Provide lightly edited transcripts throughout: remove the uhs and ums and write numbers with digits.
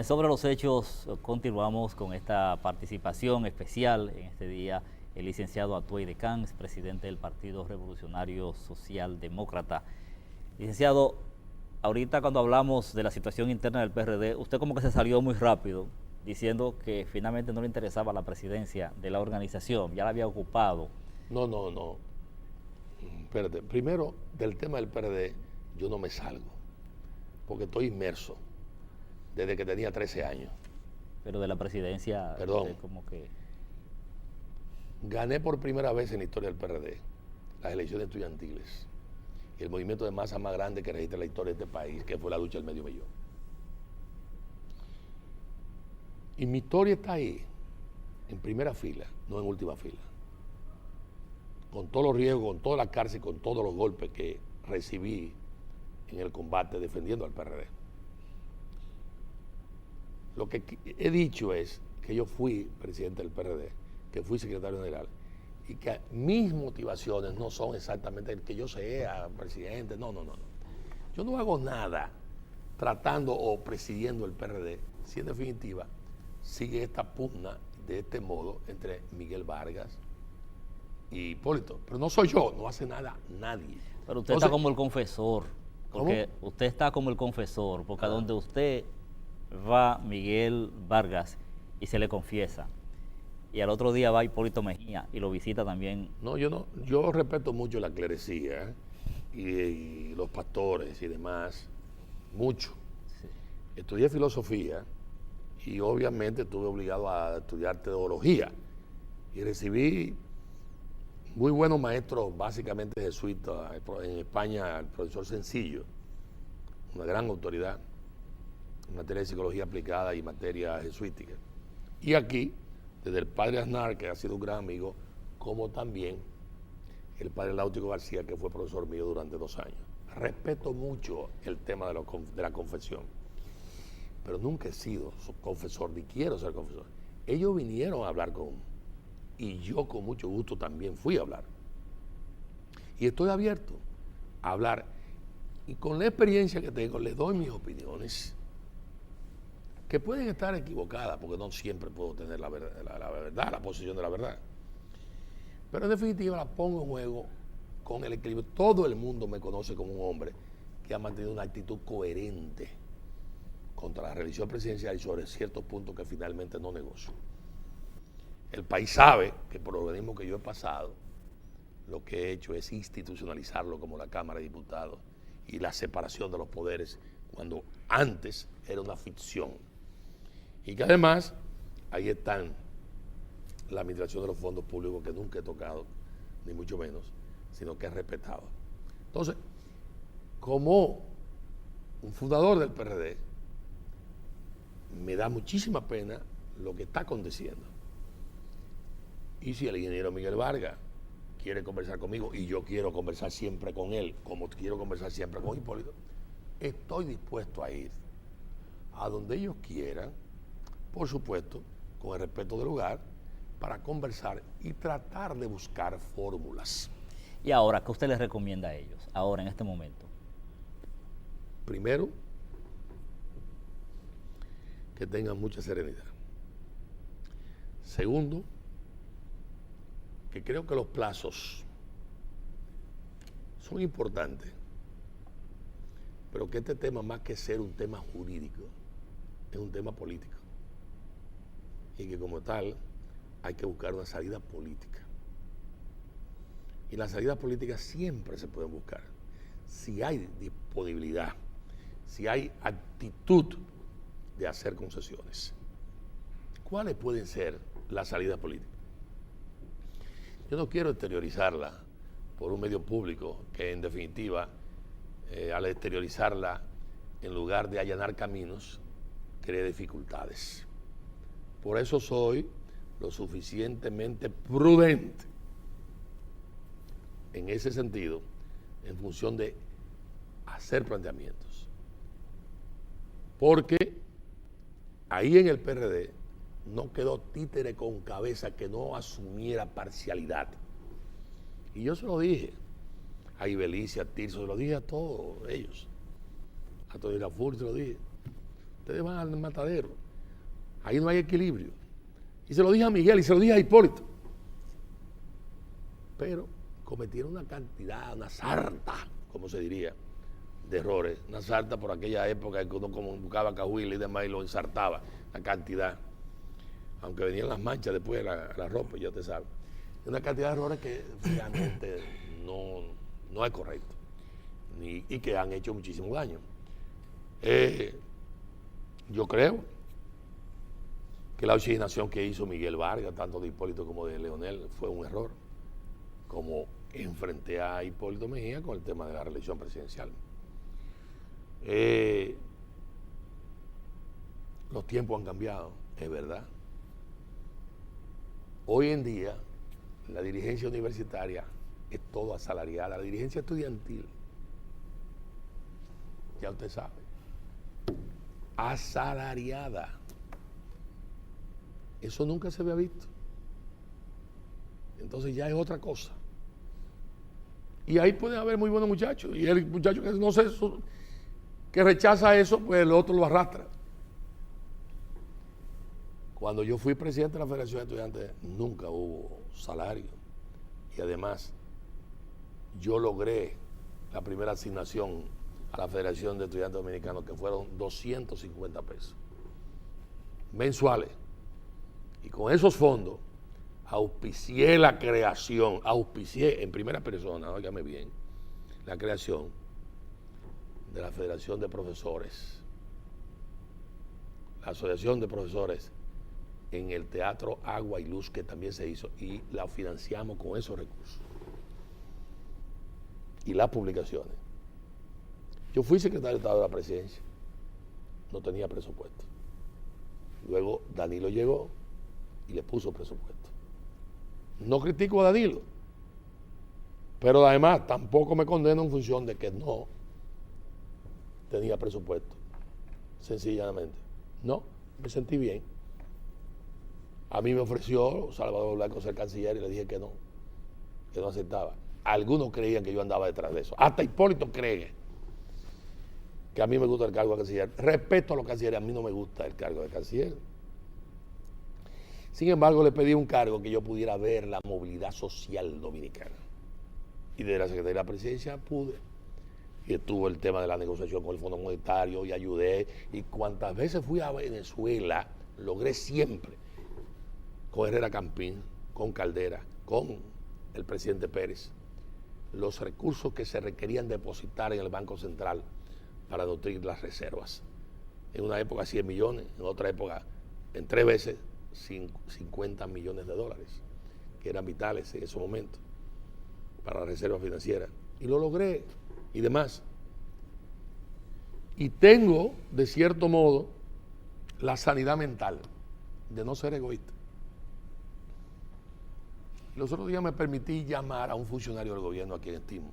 Sobre los hechos, continuamos con esta participación especial en este día. El licenciado Atuey de Camps, presidente del Partido Revolucionario Social Demócrata. Licenciado, ahorita cuando hablamos de la situación interna del PRD, usted como que se salió muy rápido, diciendo que finalmente no le interesaba la presidencia de la organización, ya la había ocupado. No. Espérate. Primero, del tema del PRD, yo no me salgo, porque estoy inmerso desde que tenía 13 años. Pero de la presidencia, Perdón. como que... Gané por primera vez en la historia del PRD las elecciones estudiantiles y el movimiento de masa más grande que registra la historia de este país, que fue la lucha del medio millón. Y mi historia está ahí, en primera fila, no en última fila. Con todos los riesgos, con toda la cárcel, con todos los golpes que recibí en el combate defendiendo al PRD. Lo que he dicho es que yo fui presidente del PRD, que fui secretario general, y que mis motivaciones no son exactamente el que yo sea presidente, no. Yo no hago nada tratando o presidiendo el PRD, si en definitiva sigue esta pugna de este modo entre Miguel Vargas y Hipólito. Pero no soy yo, no hace nada nadie. Pero usted está como el confesor, porque usted está como el confesor, porque a donde usted va Miguel Vargas y se le confiesa, y al otro día va Hipólito Mejía y lo visita también. No, yo respeto mucho la clerecía y los pastores y demás, mucho. Sí. Estudié filosofía y obviamente estuve obligado a estudiar teología y recibí muy buenos maestros, básicamente jesuitas. En España, el profesor Sencillo, una gran autoridad en materia de psicología aplicada y materia jesuítica. Y aquí, desde el padre Aznar, que ha sido un gran amigo, como también el padre Láutico García, que fue profesor mío durante 2 años. Respeto mucho el tema de la confesión, pero nunca he sido confesor, ni quiero ser confesor. Ellos vinieron a hablar y yo con mucho gusto también fui a hablar. Y estoy abierto a hablar. Y con la experiencia que tengo, les doy mis opiniones, que pueden estar equivocadas, porque no siempre puedo tener la verdad, la posición de la verdad. Pero en definitiva la pongo en juego con el equilibrio. Todo el mundo me conoce como un hombre que ha mantenido una actitud coherente contra la reelección presidencial y sobre ciertos puntos que finalmente no negocio. El país sabe que por el organismo que yo he pasado, lo que he hecho es institucionalizarlo como la Cámara de Diputados y la separación de los poderes, cuando antes era una ficción. Y que además, ahí están la administración de los fondos públicos, que nunca he tocado, ni mucho menos, sino que he respetado. Entonces, como un fundador del PRD, me da muchísima pena lo que está aconteciendo. Y si el ingeniero Miguel Vargas quiere conversar conmigo, y yo quiero conversar siempre con él, como quiero conversar siempre con Hipólito, estoy dispuesto a ir a donde ellos quieran, por supuesto, con el respeto del lugar, para conversar y tratar de buscar fórmulas. ¿Y ahora qué usted les recomienda a ellos, ahora en este momento? Primero, que tengan mucha serenidad. Segundo, que creo que los plazos son importantes, pero que este tema, más que ser un tema jurídico, es un tema político. Y que como tal hay que buscar una salida política. Y las salidas políticas siempre se pueden buscar si hay disponibilidad, si hay actitud de hacer concesiones. ¿Cuáles pueden ser las salidas políticas? Yo no quiero exteriorizarla por un medio público que, en definitiva, al exteriorizarla, en lugar de allanar caminos, crea dificultades. Por eso soy lo suficientemente prudente en ese sentido, en función de hacer planteamientos. Porque ahí en el PRD no quedó títere con cabeza que no asumiera parcialidad. Y yo se lo dije a Ibelicia, a Tirso, se lo dije a todos ellos. A Tony Lafur se lo dije. Ustedes van al matadero. Ahí no hay equilibrio. Y se lo dije a Miguel y se lo dije a Hipólito. Pero cometieron una cantidad, una sarta, como se diría, de errores. Una sarta por aquella época en que uno como buscaba cahuila y demás y lo ensartaba, la cantidad. Aunque venían las manchas después de la ropa, ya te sabes. Una cantidad de errores que realmente no es correcto. Y que han hecho muchísimo daño. Yo creo que la oxigenación que hizo Miguel Vargas, tanto de Hipólito como de Leonel, fue un error. Como enfrenté a Hipólito Mejía con el tema de la reelección presidencial. Los tiempos han cambiado, es verdad. Hoy en día, la dirigencia universitaria es todo asalariada. La dirigencia estudiantil, ya usted sabe, asalariada. Eso nunca se había visto. Entonces ya es otra cosa. Y ahí pueden haber muy buenos muchachos. Y el muchacho que no sé, que rechaza eso, pues el otro lo arrastra. Cuando yo fui presidente de la Federación de Estudiantes, nunca hubo salario. Y además, yo logré la primera asignación a la Federación de Estudiantes Dominicanos, que fueron 250 pesos mensuales. Y con esos fondos auspicié la creación, auspicié en primera persona, óigame bien, la creación de la Federación de Profesores, la Asociación de Profesores en el Teatro Agua y Luz, que también se hizo, y la financiamos con esos recursos. Y las publicaciones. Yo fui secretario de Estado de la Presidencia, no tenía presupuesto. Luego Danilo llegó y le puso presupuesto. No critico a Danilo, pero además tampoco me condeno en función de que no tenía presupuesto. Sencillamente. No, me sentí bien. A mí me ofreció Salvador Blanco ser canciller y le dije que no aceptaba. Algunos creían que yo andaba detrás de eso. Hasta Hipólito cree que a mí me gusta el cargo de canciller. Respeto a los cancilleres, a mí no me gusta el cargo de canciller. Sin embargo, le pedí un cargo que yo pudiera ver la movilidad social dominicana. Y de la Secretaría de la Presidencia pude. Y estuvo el tema de la negociación con el Fondo Monetario y ayudé. Y cuantas veces fui a Venezuela, logré siempre, con Herrera Campín, con Caldera, con el presidente Pérez, los recursos que se requerían depositar en el Banco Central para nutrir las reservas. En una época 100 millones, en otra época en 3 veces 50 millones de dólares, que eran vitales en ese momento para la reserva financiera. Y lo logré y demás. Y tengo, de cierto modo, la sanidad mental de no ser egoísta. Los otros días me permití llamar a un funcionario del gobierno a quien estimo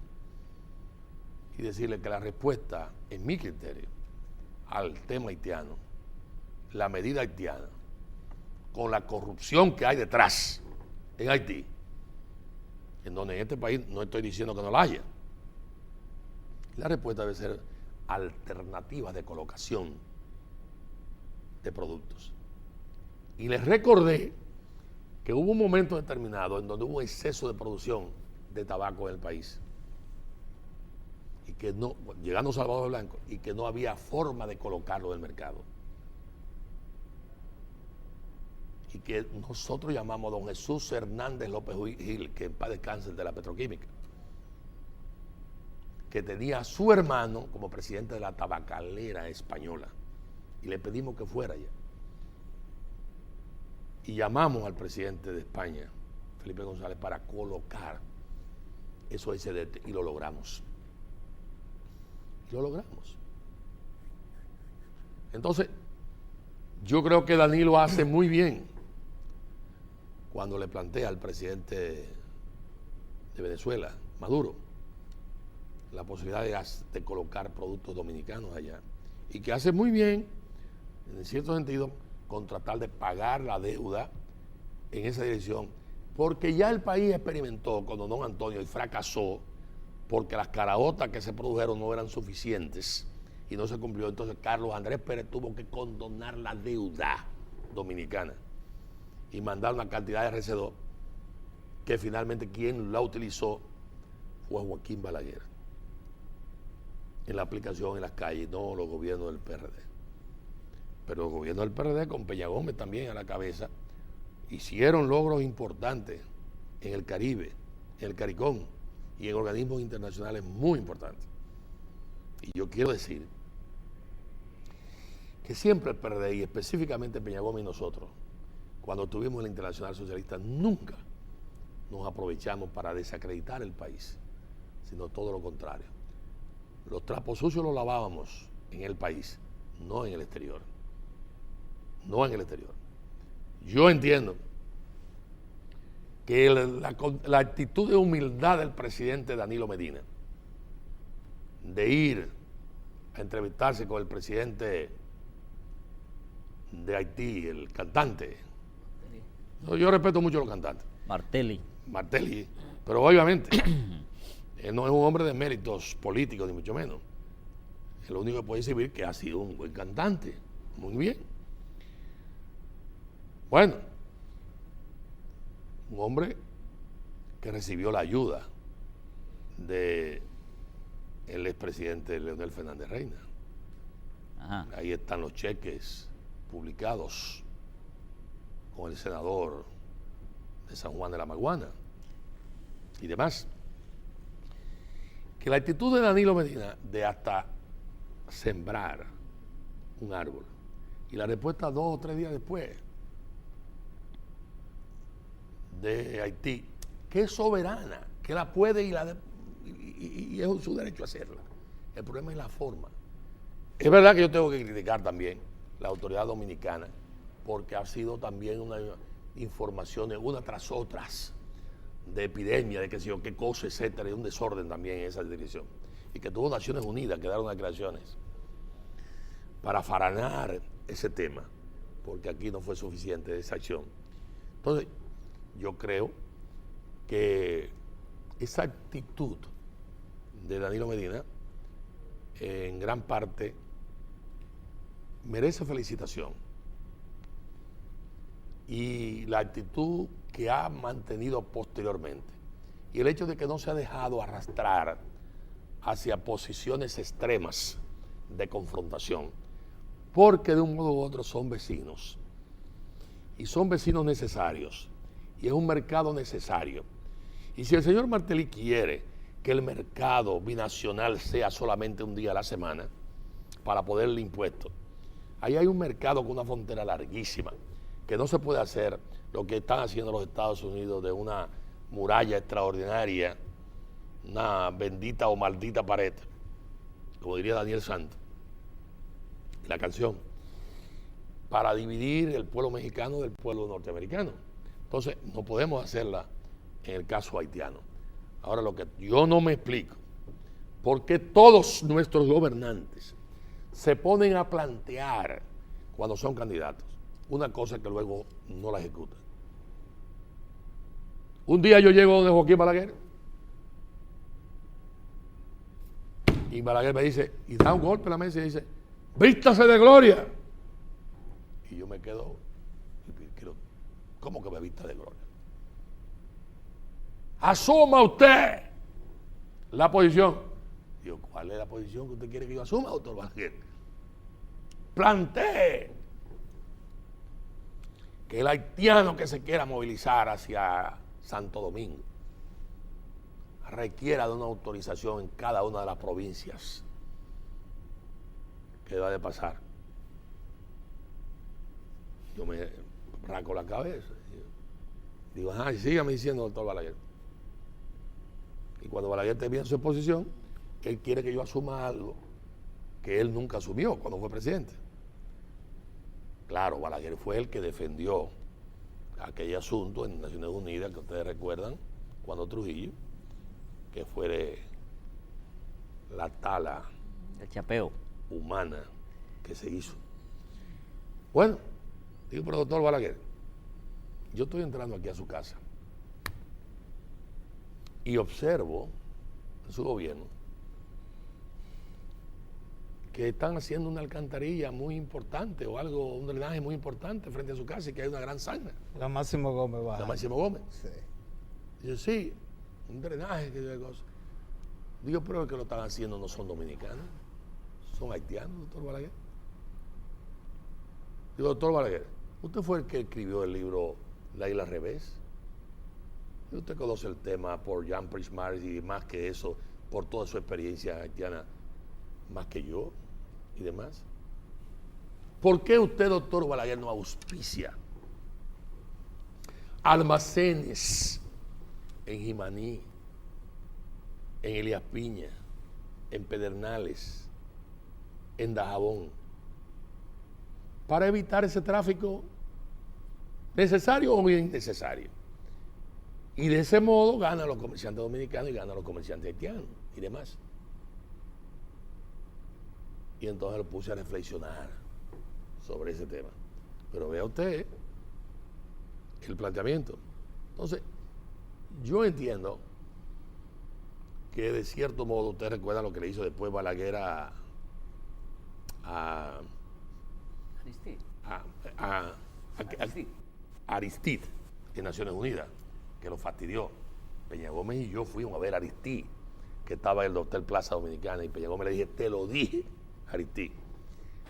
y decirle que la respuesta, en mi criterio, al tema haitiano, la medida haitiana, con la corrupción que hay detrás en Haití, en donde en este país no estoy diciendo que no la haya, la respuesta debe ser alternativas de colocación de productos. Y les recordé que hubo un momento determinado en donde hubo exceso de producción de tabaco en el país y que no, llegando Salvador Blanco, y que no había forma de colocarlo en el mercado. Y que nosotros llamamos a don Jesús Hernández López Gil, que en paz descanse, de la petroquímica, que tenía a su hermano como presidente de la tabacalera española, y le pedimos que fuera allá. Y llamamos al presidente de España, Felipe González, para colocar esos excedentes, y lo logramos. Y lo logramos. Entonces, yo creo que Danilo hace muy bien cuando le plantea al presidente de Venezuela, Maduro, la posibilidad de colocar productos dominicanos allá. Y que hace muy bien, en cierto sentido, con tratar de pagar la deuda en esa dirección, porque ya el país experimentó cuando don Antonio y fracasó, porque las caraotas que se produjeron no eran suficientes y no se cumplió. Entonces Carlos Andrés Pérez tuvo que condonar la deuda dominicana y mandar una cantidad de RC2 que finalmente quien la utilizó fue Joaquín Balaguer en la aplicación en las calles, no los gobiernos del PRD. Pero los gobiernos del PRD con Peña Gómez también a la cabeza hicieron logros importantes en el Caribe, en el CARICOM y en organismos internacionales muy importantes. Y yo quiero decir que siempre el PRD y específicamente Peña Gómez y nosotros, cuando estuvimos en la Internacional Socialista, nunca nos aprovechamos para desacreditar el país, sino todo lo contrario. Los trapos sucios los lavábamos en el país, no en el exterior. No en el exterior. Yo entiendo que la actitud de humildad del presidente Danilo Medina, de ir a entrevistarse con el presidente de Haití, el cantante. Yo respeto mucho a los cantantes. Martelly, pero obviamente él no es un hombre de méritos políticos, ni mucho menos. Es lo único que puede decir que ha sido un buen cantante. Muy bien. Bueno, un hombre que recibió la ayuda de el expresidente Leonel Fernández Reina. Ajá. Ahí están los cheques publicados con el senador de San Juan de la Maguana y demás. Que la actitud de Danilo Medina de hasta sembrar un árbol y la respuesta 2 o 3 días después de Haití, que es soberana, que la puede y es su derecho a hacerla. El problema es la forma. Es verdad que yo tengo que criticar también la autoridad dominicana porque ha sido también una informaciones una tras otras de epidemia, de qué sé yo, qué cosa, etcétera, y un desorden también en esa dirección. Y que tuvo Naciones Unidas que dar unas declaraciones para faranar ese tema, porque aquí no fue suficiente esa acción. Entonces, yo creo que esa actitud de Danilo Medina en gran parte merece felicitación. Y la actitud que ha mantenido posteriormente y el hecho de que no se ha dejado arrastrar hacia posiciones extremas de confrontación, porque de un modo u otro son vecinos y son vecinos necesarios y es un mercado necesario. Y si el señor Martelly quiere que el mercado binacional sea solamente un día a la semana para poderle impuestos, ahí hay un mercado con una frontera larguísima, que no se puede hacer lo que están haciendo los Estados Unidos de una muralla extraordinaria, una bendita o maldita pared, como diría Daniel Santos, la canción, para dividir el pueblo mexicano del pueblo norteamericano. Entonces, no podemos hacerla en el caso haitiano. Ahora, lo que yo no me explico, ¿por qué todos nuestros gobernantes se ponen a plantear cuando son candidatos una cosa que luego no la ejecutan? Un día yo llego donde Joaquín Balaguer y Balaguer me dice, y da un golpe en la mesa y dice, vístase de gloria. Y yo me quedo, ¿cómo que me vista de gloria? Asuma usted la posición. Digo, ¿cuál es la posición que usted quiere que yo asuma, doctor Balaguer? Plantee que el haitiano que se quiera movilizar hacia Santo Domingo requiera de una autorización en cada una de las provincias que va de pasar. Yo me arranco la cabeza. Digo, ajá, y sígame diciendo, doctor Balaguer. Y cuando Balaguer termina su exposición, él quiere que yo asuma algo que él nunca asumió cuando fue presidente. Claro, Balaguer fue el que defendió aquel asunto en Naciones Unidas, que ustedes recuerdan, cuando Trujillo, que fue la tala, el chapeo humana que se hizo. Bueno, digo, pero doctor Balaguer, yo estoy entrando aquí a su casa y observo en su gobierno que están haciendo una alcantarilla muy importante o algo, un drenaje muy importante frente a su casa y que hay una gran zanja. La Máximo Gómez La baja. Máximo Gómez. Sí. Y yo, sí, un drenaje, que cosa. Digo, pero el que lo están haciendo no son dominicanos, son haitianos, doctor Balaguer. Digo, doctor Balaguer, usted fue el que escribió el libro La Isla al Revés. Y usted conoce el tema por Jean Prismar y más que eso, por toda su experiencia haitiana, más que yo y demás. ¿Por qué usted, doctor Balaguer, no auspicia almacenes en Jimaní, en Elías Piña, en Pedernales, en Dajabón, para evitar ese tráfico necesario o innecesario? Y de ese modo ganan los comerciantes dominicanos y ganan los comerciantes haitianos y demás. Y entonces lo puse a reflexionar sobre ese tema. Pero vea usted el planteamiento. Entonces, yo entiendo que de cierto modo, usted recuerda lo que le hizo después Balaguer a Aristide en Naciones Unidas, que lo fastidió. Peña Gómez y yo fuimos a ver a Aristide, que estaba en el Hotel Plaza Dominicana, y Peña Gómez le dije, te lo dije, Aristide,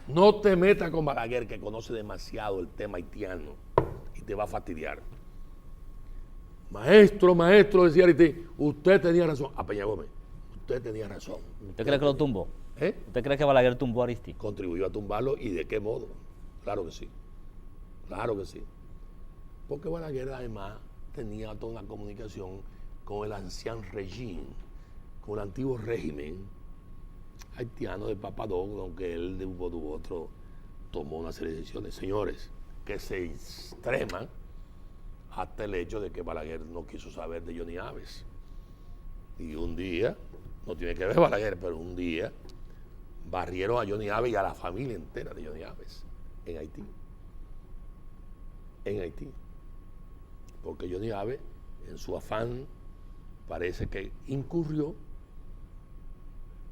no te metas con Balaguer, que conoce demasiado el tema haitiano y te va a fastidiar. Maestro, decía Aristide, usted tenía razón. A Peña Gómez, usted tenía razón. ¿Usted cree que lo tumbó? ¿Usted cree que Balaguer tumbó a Aristide? Contribuyó a tumbarlo, y de qué modo. Claro que sí. Claro que sí. Porque Balaguer además tenía toda una comunicación con el ancien régime, con el antiguo régimen haitiano de Papadoc, aunque él de un modo u otro tomó una serie de decisiones, señores, que se extreman hasta el hecho de que Balaguer no quiso saber de Johnny Aves. Y un día, no tiene que ver Balaguer, pero un día barrieron a Johnny Aves y a la familia entera de Johnny Aves en Haití. En Haití. Porque Johnny Aves, en su afán, parece que incurrió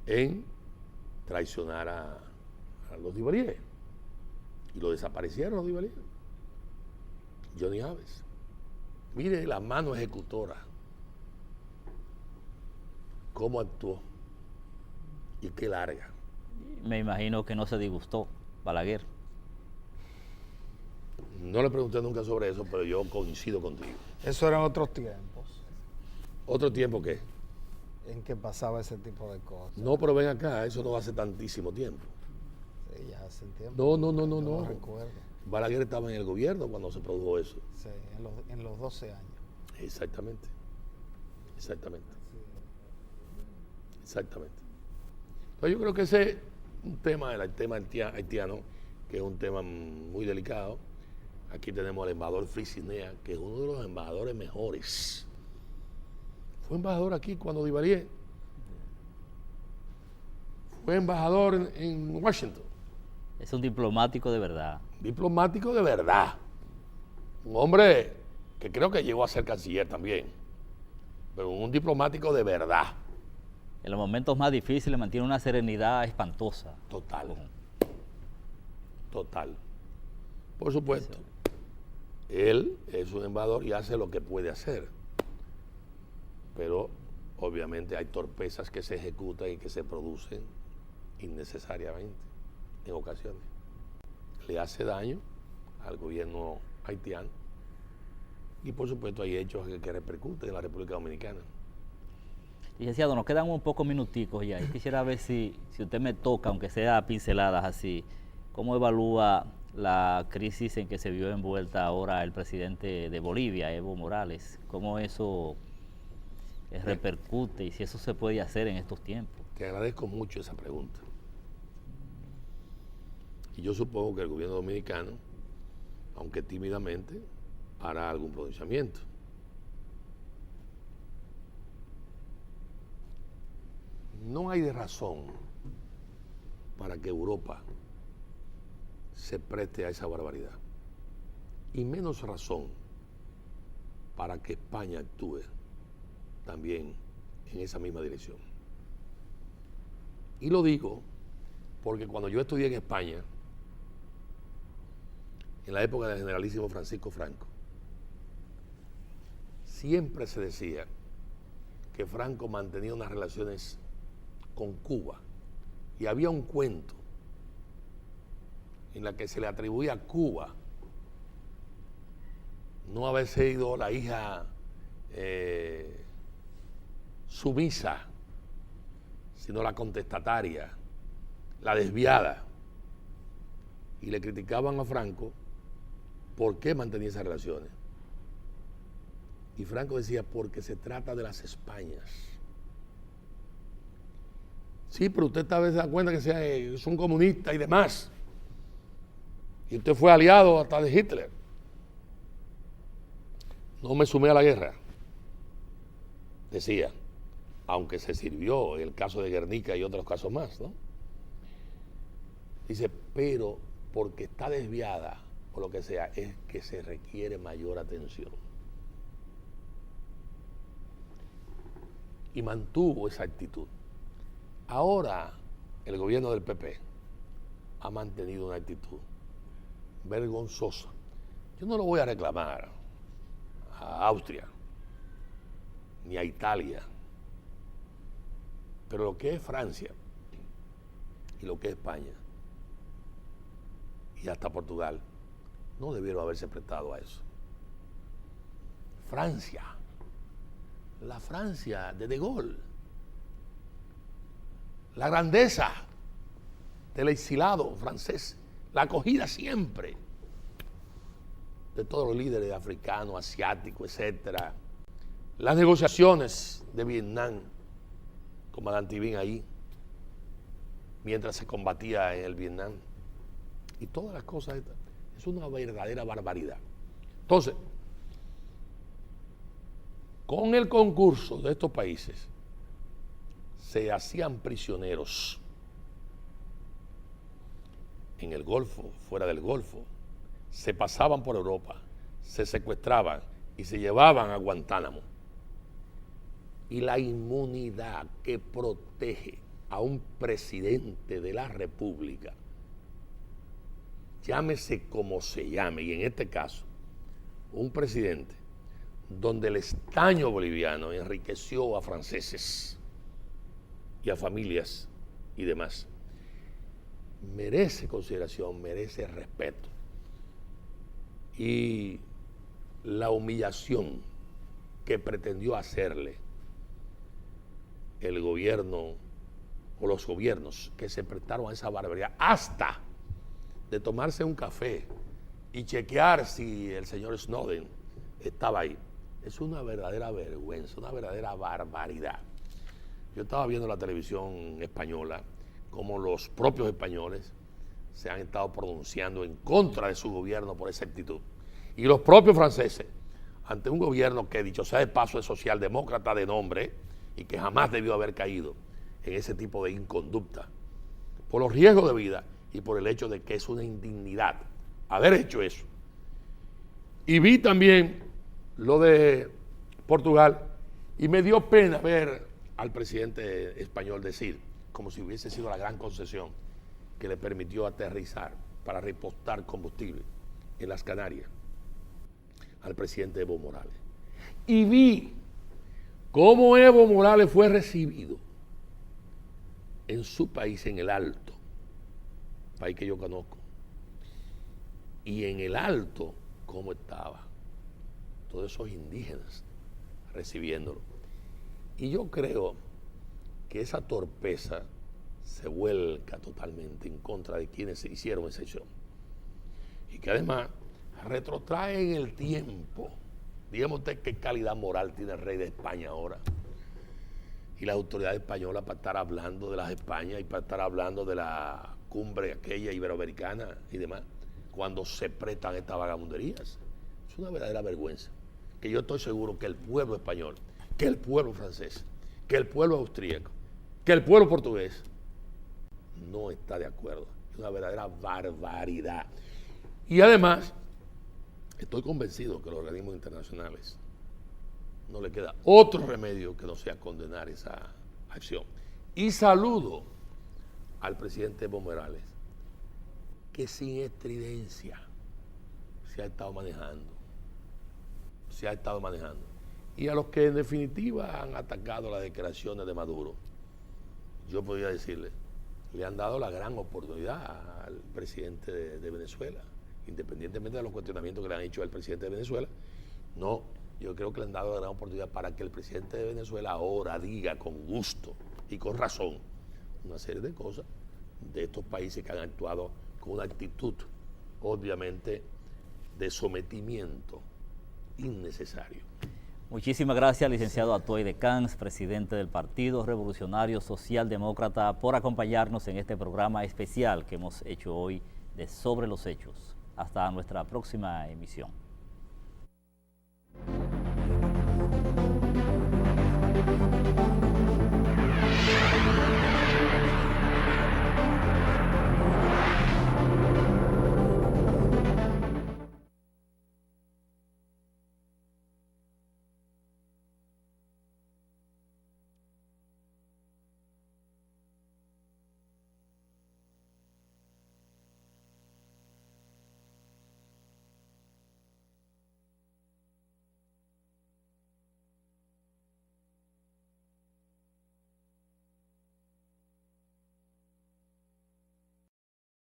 en traicionar a los Duvalier. Y lo desaparecieron los Duvalier. Johnny Aves. Mire la mano ejecutora, cómo actuó y qué larga. Me imagino que no se disgustó Balaguer. No le pregunté nunca sobre eso, pero yo coincido contigo. Eso eran otros tiempos ¿Otro tiempo qué? en que pasaba ese tipo de cosas. No, pero ven acá, eso no hace tantísimo tiempo. Sí, ya hace tiempo. No. Recuerdo. Balaguer estaba en el gobierno cuando se produjo eso. Sí, en los 12 años. Exactamente. Entonces yo creo que ese es un tema, el tema haitiano, que es un tema muy delicado. Aquí tenemos al embajador Frisinea, que es uno de los embajadores mejores. Fue embajador aquí cuando Duvalier. Fue embajador en Washington. Es un diplomático de verdad. Diplomático de verdad. Un hombre que creo que llegó a ser canciller también. Pero un diplomático de verdad. En los momentos más difíciles mantiene una serenidad espantosa. Total. Por supuesto. Él es un embajador y hace lo que puede hacer. Pero obviamente hay torpezas que se ejecutan y que se producen innecesariamente en ocasiones. Le hace daño al gobierno haitiano y por supuesto hay hechos que repercuten en la República Dominicana. Licenciado, nos quedan un pocos minuticos ya y quisiera ver si usted me toca, aunque sea pinceladas así, ¿cómo evalúa la crisis en que se vio envuelta ahora el presidente de Bolivia, Evo Morales? ¿Cómo eso repercute y si eso se puede hacer en estos tiempos? Te agradezco mucho esa pregunta. Y yo supongo que el gobierno dominicano, aunque tímidamente, hará algún pronunciamiento. No hay de razón para que Europa se preste a esa barbaridad. Y menos razón para que España actúe también en esa misma dirección. Y lo digo Porque cuando yo estudié en España, en la época del generalísimo Francisco Franco, siempre se decía que Franco mantenía unas relaciones con Cuba. Y había un cuento en la que se le atribuía a Cuba no haber sido la hija sumisa, sino la contestataria, la desviada. Y le criticaban a Franco por qué mantenía esas relaciones. Y Franco decía, porque se trata de las Españas. Sí, pero usted tal vez se da cuenta que es un comunista y demás. Y usted fue aliado hasta de Hitler. No me sumé a la guerra, decía, aunque se sirvió en el caso de Guernica y otros casos más, ¿no? Dice, pero porque está desviada o lo que sea, es que se requiere mayor atención. Y mantuvo esa actitud. Ahora el gobierno del PP ha mantenido una actitud vergonzosa. Yo no lo voy a reclamar a Austria ni a Italia, pero lo que es Francia y lo que es España y hasta Portugal no debieron haberse prestado a eso. Francia, la Francia de Gaulle, la grandeza del exilado francés, la acogida siempre de todos los líderes africanos, asiáticos, etcétera. Las negociaciones de Vietnam con Madame Thibault ahí, mientras se combatía en el Vietnam. Y todas las cosas estas. Es una verdadera barbaridad. Entonces, con el concurso de estos países, se hacían prisioneros en el Golfo, fuera del Golfo, se pasaban por Europa, se secuestraban y se llevaban a Guantánamo. Y la inmunidad que protege a un presidente de la República, llámese como se llame, y en este caso, un presidente donde el estaño boliviano enriqueció a franceses y a familias y demás, merece consideración, merece respeto. Y la humillación que pretendió hacerle el gobierno o los gobiernos que se prestaron a esa barbaridad, hasta de tomarse un café y chequear si el señor Snowden estaba ahí, es una verdadera vergüenza, una verdadera barbaridad. Yo estaba viendo la televisión española, como los propios españoles se han estado pronunciando en contra de su gobierno por esa actitud. Y los propios franceses, ante un gobierno que, dicho sea de paso, es socialdemócrata de nombre y que jamás debió haber caído en ese tipo de inconducta, por los riesgos de vida y por el hecho de que es una indignidad haber hecho eso. Y vi también lo de Portugal y me dio pena ver al presidente español decir, como si hubiese sido la gran concesión que le permitió aterrizar para repostar combustible en las Canarias, al presidente Evo Morales. Y vi cómo Evo Morales fue recibido en su país, en el Alto, país que yo conozco. Y en el Alto, cómo estaba todos esos indígenas recibiéndolo. Y yo creo que esa torpeza se vuelca totalmente en contra de quienes se hicieron esa acción. Y que además retrotrae en el tiempo. Dígame usted qué calidad moral tiene el rey de España ahora. Y la autoridad española para estar hablando de las Españas y para estar hablando de la cumbre aquella iberoamericana y demás, cuando se prestan estas vagabunderías. Es una verdadera vergüenza. Que yo estoy seguro que el pueblo español, que el pueblo francés, que el pueblo austríaco, que el pueblo portugués no está de acuerdo. Es una verdadera barbaridad. Y además, estoy convencido que los organismos internacionales no le queda otro remedio que no sea condenar esa acción. Y saludo al presidente Evo Morales que sin estridencia se ha estado manejando. Y a los que en definitiva han atacado las declaraciones de Maduro, yo podría decirle, le han dado la gran oportunidad al presidente de Venezuela, independientemente de los cuestionamientos que le han hecho al presidente de Venezuela. No, yo creo que le han dado la gran oportunidad para que el presidente de Venezuela ahora diga con gusto y con razón una serie de cosas de estos países que han actuado con una actitud, obviamente, de sometimiento innecesario. Muchísimas gracias, licenciado Atuey de Camps, presidente del Partido Revolucionario Socialdemócrata, por acompañarnos en este programa especial que hemos hecho hoy de Sobre los Hechos. Hasta nuestra próxima emisión.